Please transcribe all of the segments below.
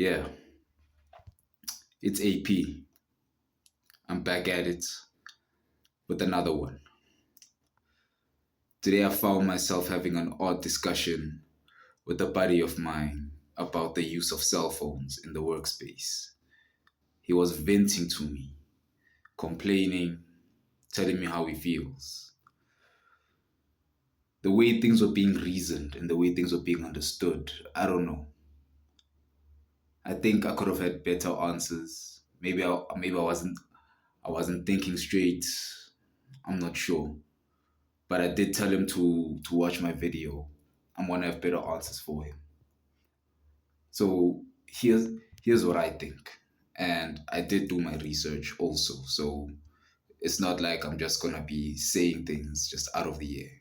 Yeah, it's AP. I'm back at it with another one. Today I found myself having an odd discussion with a buddy of mine about the use of cell phones in the workspace. He was venting to me, complaining, telling me how he feels. The way things were being reasoned and the way things were being understood, I don't know. I think I could have had better answers. Maybe I wasn't thinking straight. I'm not sure. But I did tell him to watch my video. I'm gonna have better answers for him. So here's what I think. And I did do my research also. So it's not like I'm just gonna be saying things just out of the air.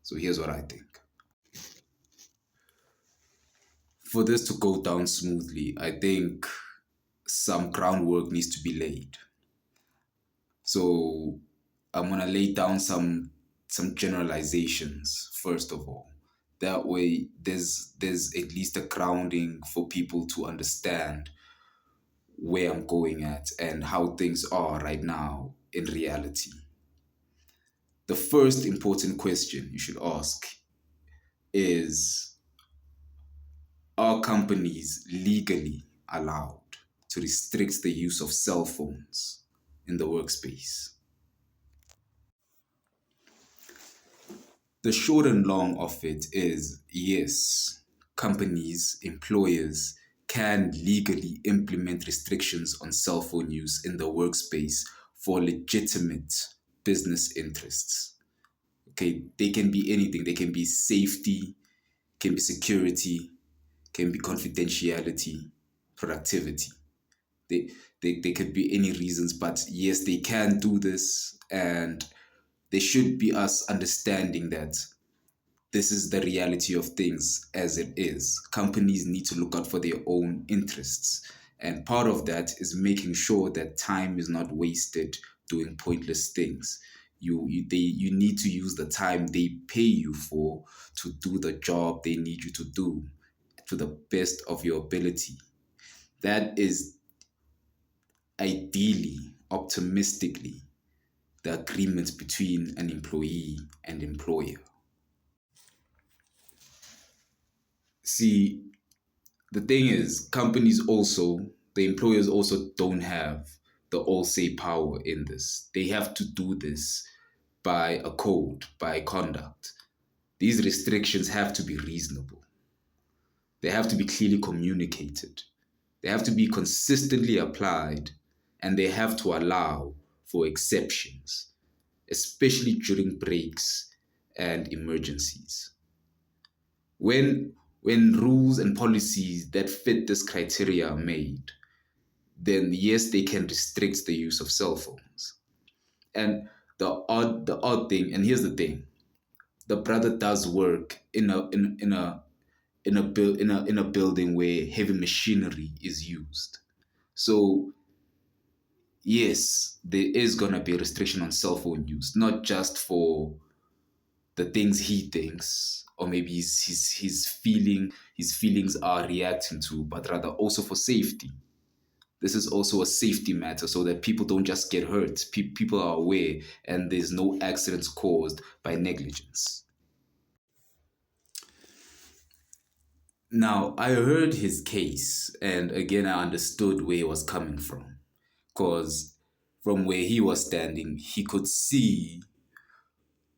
So here's what I think. For this to go down smoothly, I think some groundwork needs to be laid. So I'm gonna lay down some generalizations first of all. That way there's at least a grounding for people to understand where I'm going at and how things are right now in reality. The first important question you should ask is, are companies legally allowed to restrict the use of cell phones in the workspace? The short and long of it is yes, companies, employers can legally implement restrictions on cell phone use in the workspace for legitimate business interests. Okay, they can be anything. They can be safety, can be security, can be confidentiality, productivity. They, they could be any reasons, but yes, they can do this, and there should be us understanding that this is the reality of things as it is. Companies need to look out for their own interests. And part of that is making sure that time is not wasted doing pointless things. You need to use the time they pay you for to do the job they need you to do to the best of your ability. That is ideally, optimistically, the agreement between an employee and employer. See, the thing is, the employers also don't have the all say power in this. They have to do this by a code, by conduct. These restrictions have to be reasonable. They have to be clearly communicated. They have to be consistently applied, and they have to allow for exceptions, especially during breaks and emergencies. When rules and policies that fit this criteria are made, then yes, they can restrict the use of cell phones. And the odd thing, and here's the thing, the brother does work in a building where heavy machinery is used. So yes, there is gonna be a restriction on cell phone use, not just for the things he thinks or maybe his feelings are reacting to, but rather also for safety. This is also a safety matter so that people don't just get hurt. People are aware and there's no accidents caused by negligence. Now, I heard his case, and again, I understood where he was coming from. Because from where he was standing, he could see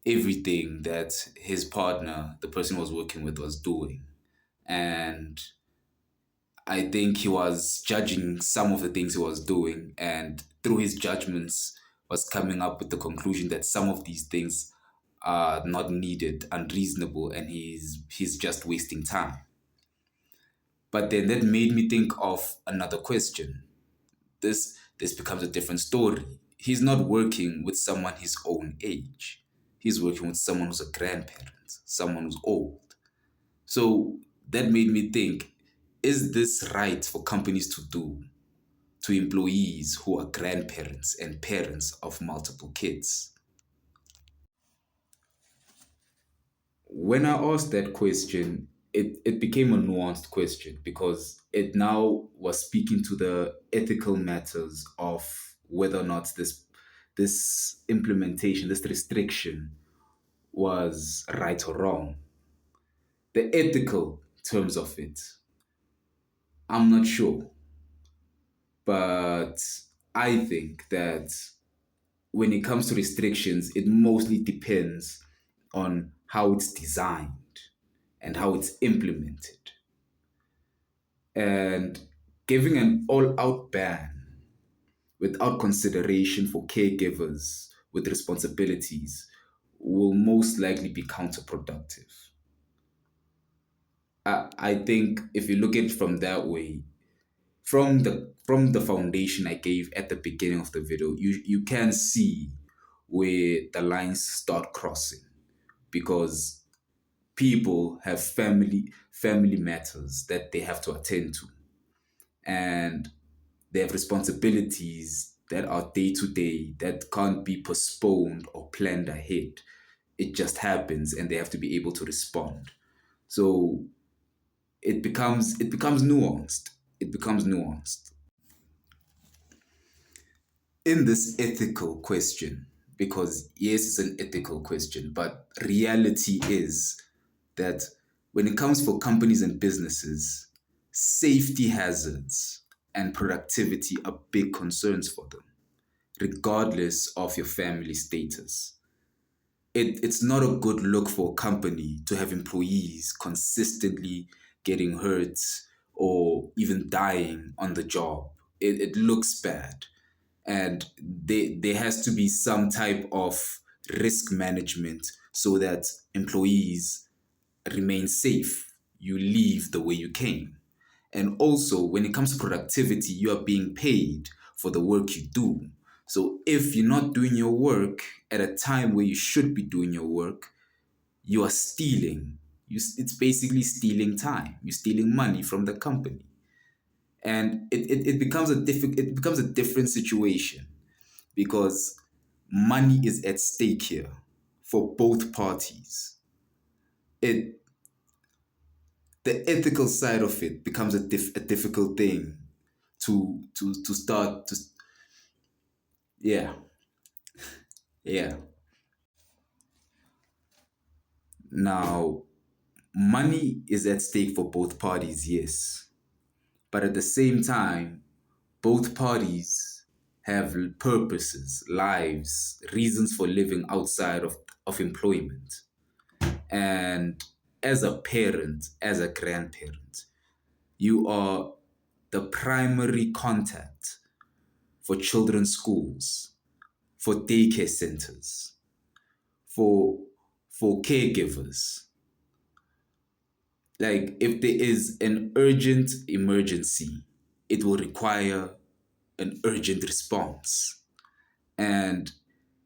everything that his partner, the person he was working with, was doing. And I think he was judging some of the things he was doing, and through his judgments, was coming up with the conclusion that some of these things are not needed, unreasonable, and he's just wasting time. But then that made me think of another question. This becomes a different story. He's not working with someone his own age. He's working with someone who's a grandparent, someone who's old. So that made me think, is this right for companies to do to employees who are grandparents and parents of multiple kids? When I asked that question, it became a nuanced question because it now was speaking to the ethical matters of whether or not this implementation, this restriction was right or wrong. The ethical terms of it, I'm not sure. But I think that when it comes to restrictions, it mostly depends on how it's designed and how it's implemented. And giving an all out ban without consideration for caregivers with responsibilities will most likely be counterproductive. I think if you look at it from that way, from the foundation I gave at the beginning of the video, you can see where the lines start crossing because people have family matters that they have to attend to, and they have responsibilities that are day to day that can't be postponed or planned ahead. It just happens and they have to be able to respond. So it becomes nuanced. It becomes nuanced in this ethical question, because yes, it's an ethical question, but reality is that when it comes for companies and businesses, safety hazards and productivity are big concerns for them, regardless of your family status. It's not a good look for a company to have employees consistently getting hurt or even dying on the job. It looks bad. And there has to be some type of risk management so that employees remain safe. You leave the way you came. And also, when it comes to productivity, you are being paid for the work you do. So if you're not doing your work at a time where you should be doing your work, you are stealing. It's basically stealing time. You're stealing money from the company. And it becomes a different situation because money is at stake here for both parties. It The ethical side of it becomes a difficult thing to start to. Yeah, yeah. Now, money is at stake for both parties, yes, but at the same time, both parties have purposes, lives, reasons for living outside of employment. And as a parent, as a grandparent, you are the primary contact for children's schools, for daycare centers, for caregivers. Like if there is an urgent emergency, it will require an urgent response. And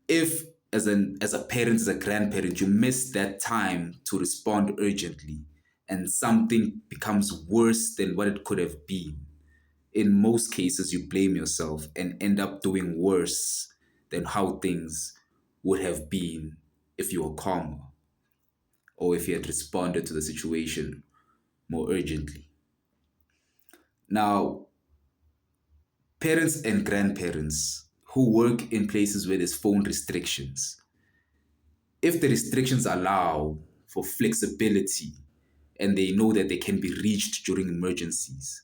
if as a parent, as a grandparent, you miss that time to respond urgently and something becomes worse than what it could have been, in most cases you blame yourself and end up doing worse than how things would have been if you were calmer or if you had responded to the situation more urgently. Now, parents and grandparents who work in places where there's phone restrictions, if the restrictions allow for flexibility and they know that they can be reached during emergencies,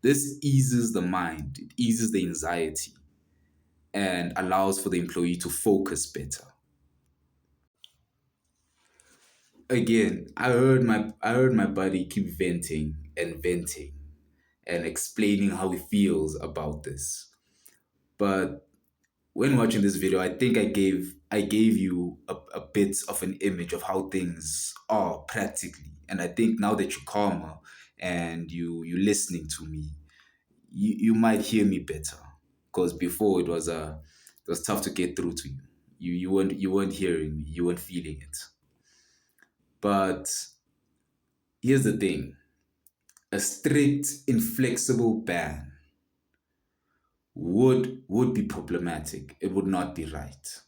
this eases the mind, it eases the anxiety, and allows for the employee to focus better. Again, I heard my buddy keep venting and venting and explaining how he feels about this. But when watching this video, I think I gave you a bit of an image of how things are practically. And I think now that you're calmer and you're listening to me, you might hear me better. Because before it was tough to get through to you. You weren't hearing me, you weren't feeling it. But here's the thing. A strict, inflexible ban would be problematic. It would not be right.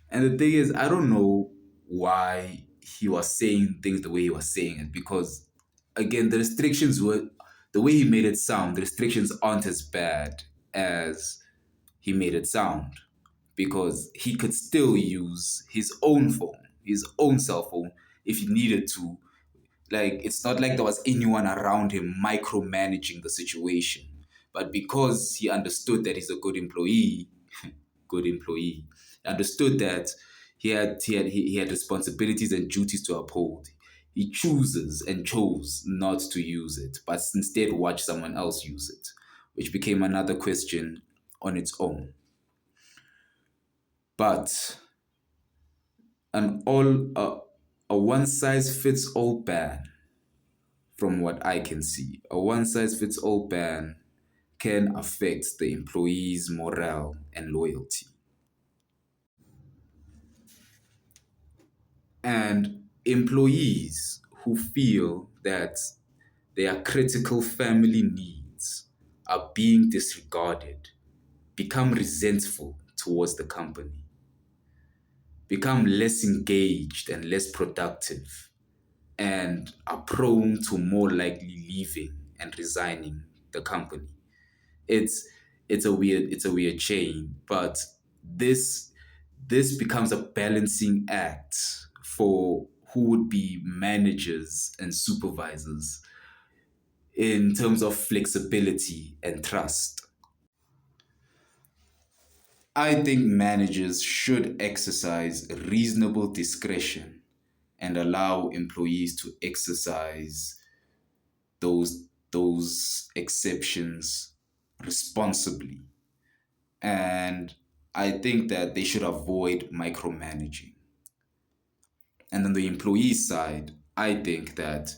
And the thing is, I don't know why he was saying things the way he was saying it. Because, again, the way he made it sound, the restrictions aren't as bad as he made it sound, because he could still use his own phone, his own cell phone, if he needed to. Like, it's not like there was anyone around him micromanaging the situation. But because he understood that he's a good employee, good employee, understood that he had responsibilities and duties to uphold. He chooses and chose not to use it, but instead watch someone else use it, which became another question on its own. But an all a one size fits all ban, from what I can see, a one size fits all ban can affect the employee's morale and loyalty. And employees who feel that their critical family needs are being disregarded become resentful towards the company, become less engaged and less productive, and are prone to more likely leaving and resigning the company. It's it's a weird chain, but this this becomes a balancing act for who would be managers and supervisors in terms of flexibility and trust. I think managers should exercise reasonable discretion and allow employees to exercise those exceptions responsibly. And I think that they should avoid micromanaging. And on the employee side, I think that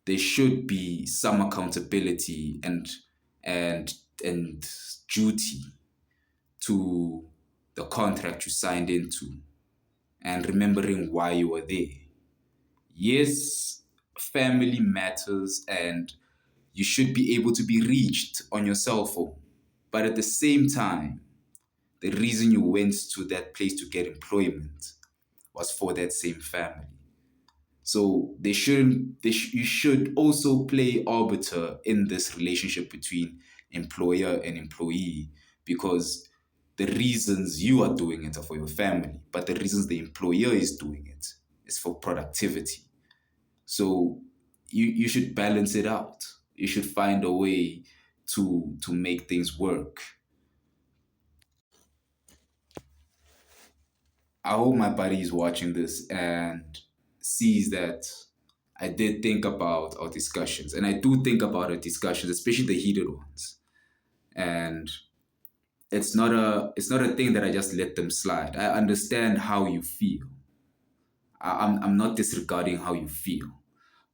there should be some accountability and and duty to the contract you signed into, and remembering why you were there. Yes, family matters, and you should be able to be reached on your cell phone. But at the same time, the reason you went to that place to get employment was for that same family. So they shouldn't. You should also play arbiter in this relationship between employer and employee, because the reasons you are doing it are for your family, but the reasons the employer is doing it is for productivity. So you should balance it out. You should find a way to make things work. I hope my buddy is watching this and sees that I did think about our discussions, and I do think about our discussions, especially the heated ones. And it's not a thing that I just let them slide. I understand how you feel. I'm not disregarding how you feel,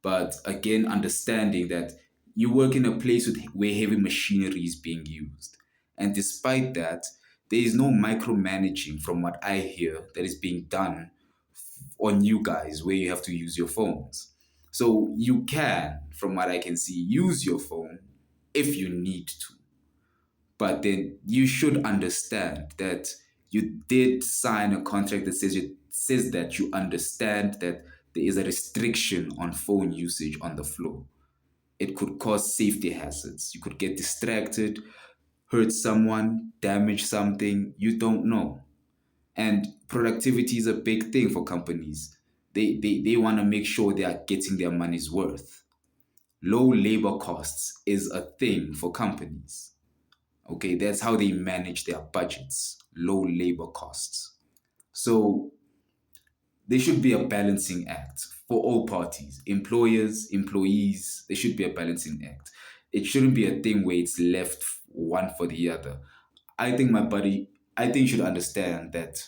but again, understanding that you work in a place where heavy machinery is being used, and despite that, there is no micromanaging, from what I hear, that is being done on you guys, where you have to use your phones. So you can, from what I can see, use your phone if you need to. But then you should understand that you did sign a contract that says that you understand that there is a restriction on phone usage on the floor. It could cause safety hazards. You could get distracted, hurt someone, damage something, you don't know. And productivity is a big thing for companies. They want to make sure they are getting their money's worth. Low labor costs is a thing for companies. Okay, that's how they manage their budgets. Low labor costs. So there should be a balancing act for all parties, employers, employees. There should be a balancing act. It shouldn't be a thing where it's left one for the other. I think you should understand that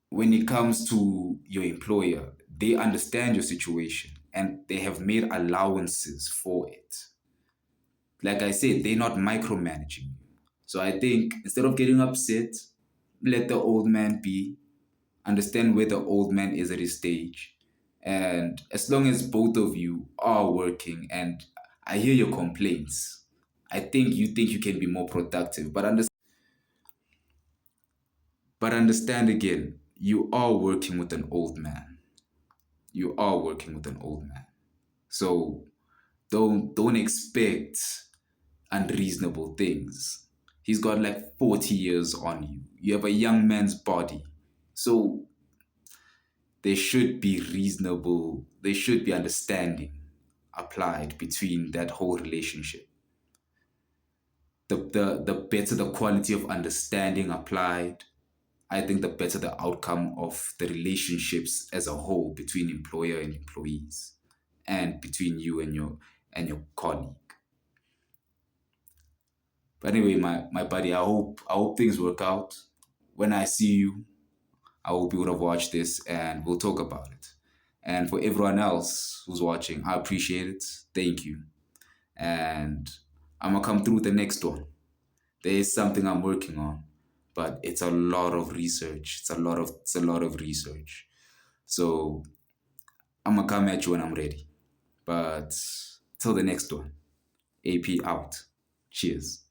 when it comes to your employer, they understand your situation and they have made allowances for it. Like I said, they're not micromanaging you. So I think instead of getting upset, let the old man be, understand where the old man is at his stage. And as long as both of you are working, and I hear your complaints, I think you can be more productive. But understand again, you are working with an old man. You are working with an old man. So don't expect unreasonable things. He's got like 40 years on you. You have a young man's body. So there should be understanding applied between that whole relationship. The better the quality of understanding applied, I think the better the outcome of the relationships as a whole between employer and employees and between you and your colleague. But anyway, my buddy, I hope things work out. When I see you, I hope you would have watched this and we'll talk about it. And for everyone else who's watching, I appreciate it. Thank you. And I'm gonna come through with the next one. There is something I'm working on, but it's a lot of research. It's a lot of research. So I'm gonna come at you when I'm ready. But till the next one, AP out. Cheers.